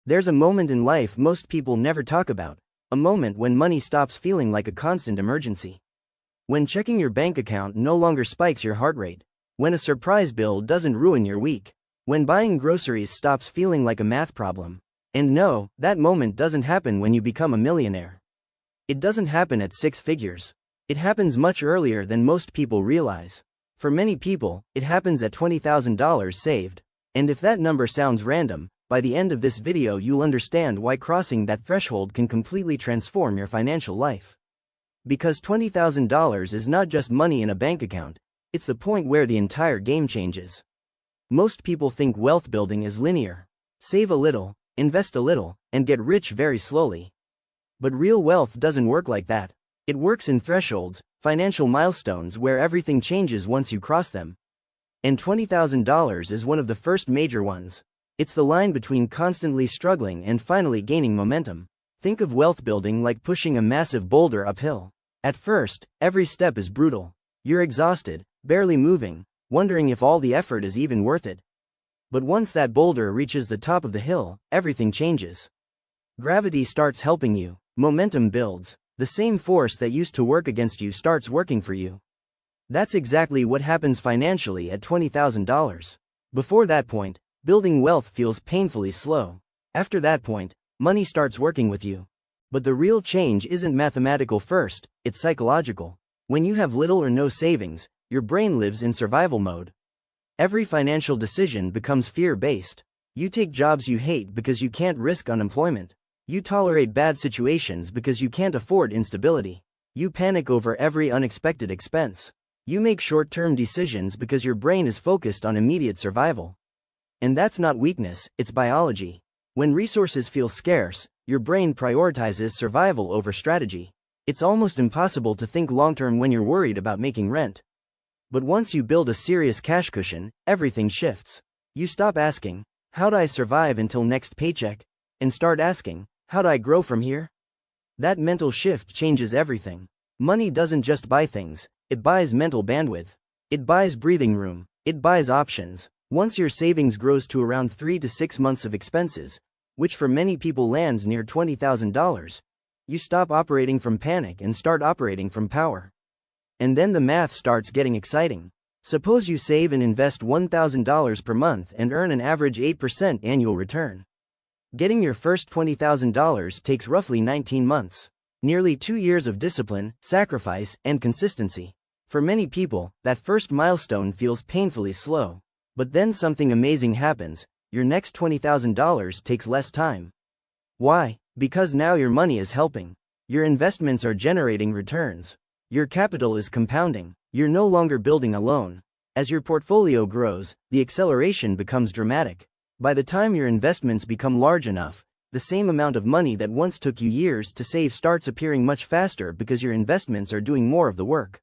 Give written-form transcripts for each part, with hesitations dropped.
There's a moment in life most people never talk about, a moment when money stops feeling like a constant emergency. When checking your bank account no longer spikes your heart rate, when a surprise bill doesn't ruin your week, when buying groceries stops feeling like a math problem. And no, that moment doesn't happen when you become a millionaire. It doesn't happen at six figures. It happens much earlier than most people realize. For many people, it happens at $20,000 saved. And if that number sounds random, by the end of this video you'll understand why crossing that threshold can completely transform your financial life. Because $20,000 is not just money in a bank account, it's the point where the entire game changes. Most people think wealth building is linear. Save a little, invest a little, and get rich very slowly. But real wealth doesn't work like that. It works in thresholds, financial milestones where everything changes once you cross them. And $20,000 is one of the first major ones. It's the line between constantly struggling and finally gaining momentum. Think of wealth building like pushing a massive boulder uphill. At first, every step is brutal. You're exhausted, barely moving, wondering if all the effort is even worth it. But once that boulder reaches the top of the hill, everything changes. Gravity starts helping you, momentum builds. The same force that used to work against you starts working for you. That's exactly what happens financially at $20,000. Before that point, building wealth feels painfully slow. After that point, money starts working with you. But the real change isn't mathematical first, it's psychological. When you have little or no savings, your brain lives in survival mode. Every financial decision becomes fear-based. You take jobs you hate because you can't risk unemployment. You tolerate bad situations because you can't afford instability. You panic over every unexpected expense. You make short-term decisions because your brain is focused on immediate survival. And that's not weakness, it's biology. When resources feel scarce, your brain prioritizes survival over strategy. It's almost impossible to think long-term when you're worried about making rent. But once you build a serious cash cushion, everything shifts. You stop asking, how do I survive until next paycheck? And start asking, how do I grow from here? That mental shift changes everything. Money doesn't just buy things, it buys mental bandwidth. It buys breathing room, it buys options. Once your savings grows to around 3 to 6 months of expenses, which for many people lands near $20,000, you stop operating from panic and start operating from power. And then the math starts getting exciting. Suppose you save and invest $1,000 per month and earn an average 8% annual return. Getting your first $20,000 takes roughly 19 months. Nearly 2 years of discipline, sacrifice, and consistency. For many people, that first milestone feels painfully slow. But then something amazing happens. Your next $20,000 takes less time. Why? Because now your money is helping. Your investments are generating returns. Your capital is compounding. You're no longer building alone. As your portfolio grows, the acceleration becomes dramatic. By the time your investments become large enough, the same amount of money that once took you years to save starts appearing much faster because your investments are doing more of the work.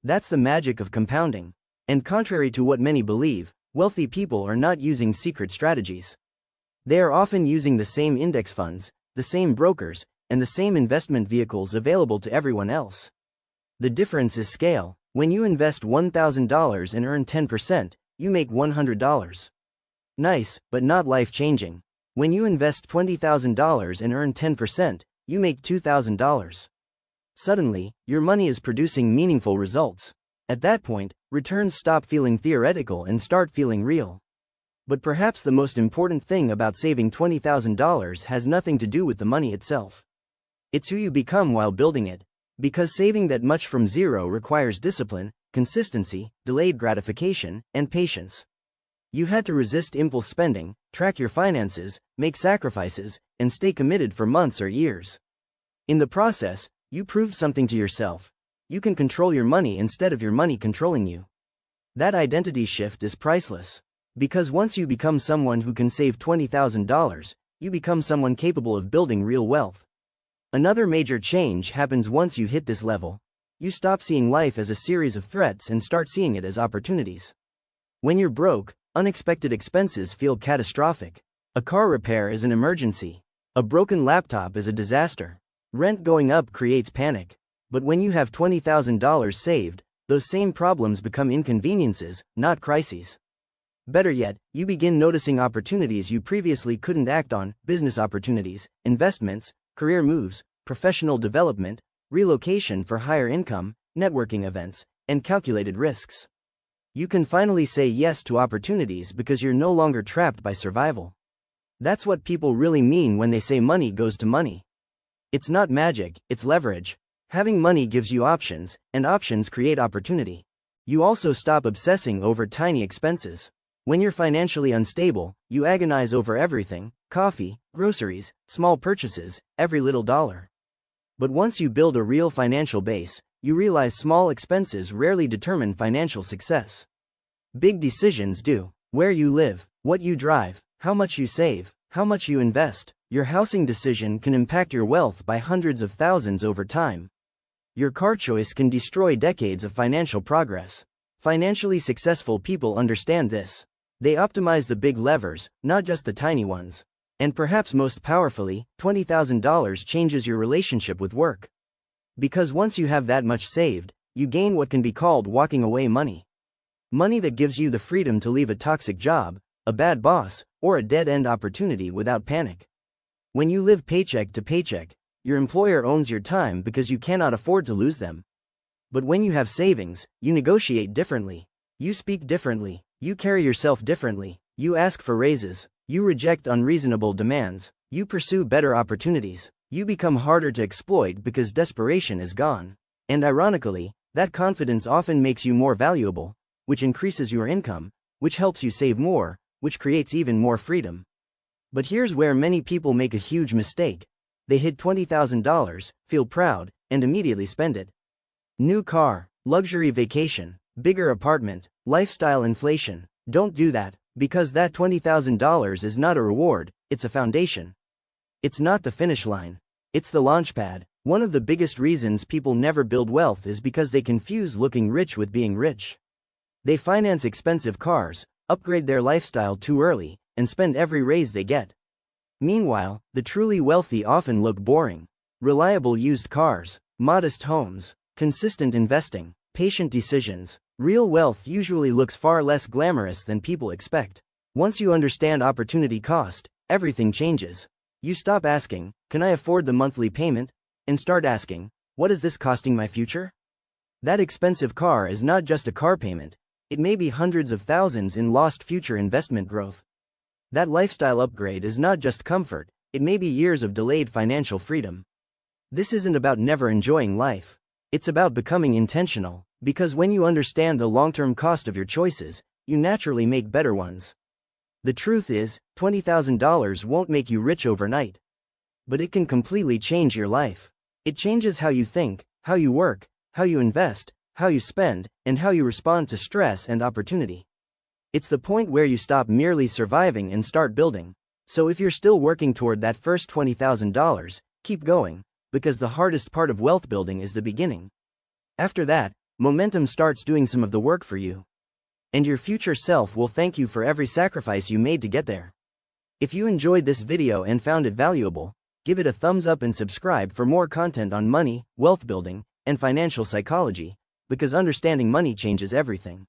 That's the magic of compounding. And contrary to what many believe, wealthy people are not using secret strategies. They are often using the same index funds, the same brokers, and the same investment vehicles available to everyone else. The difference is scale. When you invest $1,000 and earn 10%, you make $100. Nice, but not life-changing. When you invest $20,000 and earn 10%, you make $2,000. Suddenly, your money is producing meaningful results. At that point, returns stop feeling theoretical and start feeling real. But perhaps the most important thing about saving $20,000 has nothing to do with the money itself. It's who you become while building it. Because saving that much from zero requires discipline, consistency, delayed gratification, and patience. You had to resist impulse spending, track your finances, make sacrifices, and stay committed for months or years. In the process, you proved something to yourself. You can control your money instead of your money controlling you. That identity shift is priceless. Because once you become someone who can save $20,000, you become someone capable of building real wealth. Another major change happens once you hit this level. You stop seeing life as a series of threats and start seeing it as opportunities. When you're broke, unexpected expenses feel catastrophic. A car repair is an emergency. A broken laptop is a disaster. Rent going up creates panic. But when you have $20,000 saved, those same problems become inconveniences, not crises. Better yet, you begin noticing opportunities you previously couldn't act on: business opportunities, investments, career moves, professional development, relocation for higher income, networking events, and calculated risks. You can finally say yes to opportunities because you're no longer trapped by survival. That's what people really mean when they say money goes to money. It's not magic, it's leverage. Having money gives you options, and options create opportunity. You also stop obsessing over tiny expenses. When you're financially unstable, you agonize over everything: coffee, groceries, small purchases, every little dollar. But once you build a real financial base, you realize small expenses rarely determine financial success. Big decisions do: where you live, what you drive, how much you save, how much you invest. Your housing decision can impact your wealth by hundreds of thousands over time. Your car choice can destroy decades of financial progress. Financially successful people understand this. They optimize the big levers, not just the tiny ones. And perhaps most powerfully, $20,000 changes your relationship with work. Because once you have that much saved, you gain what can be called walking away money. Money that gives you the freedom to leave a toxic job, a bad boss, or a dead-end opportunity without panic. When you live paycheck to paycheck, your employer owns your time because you cannot afford to lose them. But when you have savings, you negotiate differently. You speak differently. You carry yourself differently. You ask for raises. You reject unreasonable demands. You pursue better opportunities. You become harder to exploit because desperation is gone. And ironically, that confidence often makes you more valuable, which increases your income, which helps you save more, which creates even more freedom. But here's where many people make a huge mistake. They hit $20,000, feel proud, and immediately spend it. New car, luxury vacation, bigger apartment, lifestyle inflation. Don't do that, because that $20,000 is not a reward, it's a foundation. It's not the finish line. It's the launchpad. One of the biggest reasons people never build wealth is because they confuse looking rich with being rich. They finance expensive cars, upgrade their lifestyle too early, and spend every raise they get. Meanwhile, the truly wealthy often look boring. Reliable used cars, modest homes, consistent investing, patient decisions. Real wealth usually looks far less glamorous than people expect. Once you understand opportunity cost, everything changes. You stop asking, "Can I afford the monthly payment?" and start asking, "What is this costing my future?" That expensive car is not just a car payment. It may be hundreds of thousands in lost future investment growth. That lifestyle upgrade is not just comfort, it may be years of delayed financial freedom. This isn't about never enjoying life. It's about becoming intentional, because when you understand the long-term cost of your choices, you naturally make better ones. The truth is, $20,000 won't make you rich overnight. But it can completely change your life. It changes how you think, how you work, how you invest, how you spend, and how you respond to stress and opportunity. It's the point where you stop merely surviving and start building. So if you're still working toward that first $20,000, keep going, because the hardest part of wealth building is the beginning. After that, momentum starts doing some of the work for you. And your future self will thank you for every sacrifice you made to get there. If you enjoyed this video and found it valuable, give it a thumbs up and subscribe for more content on money, wealth building, and financial psychology, because understanding money changes everything.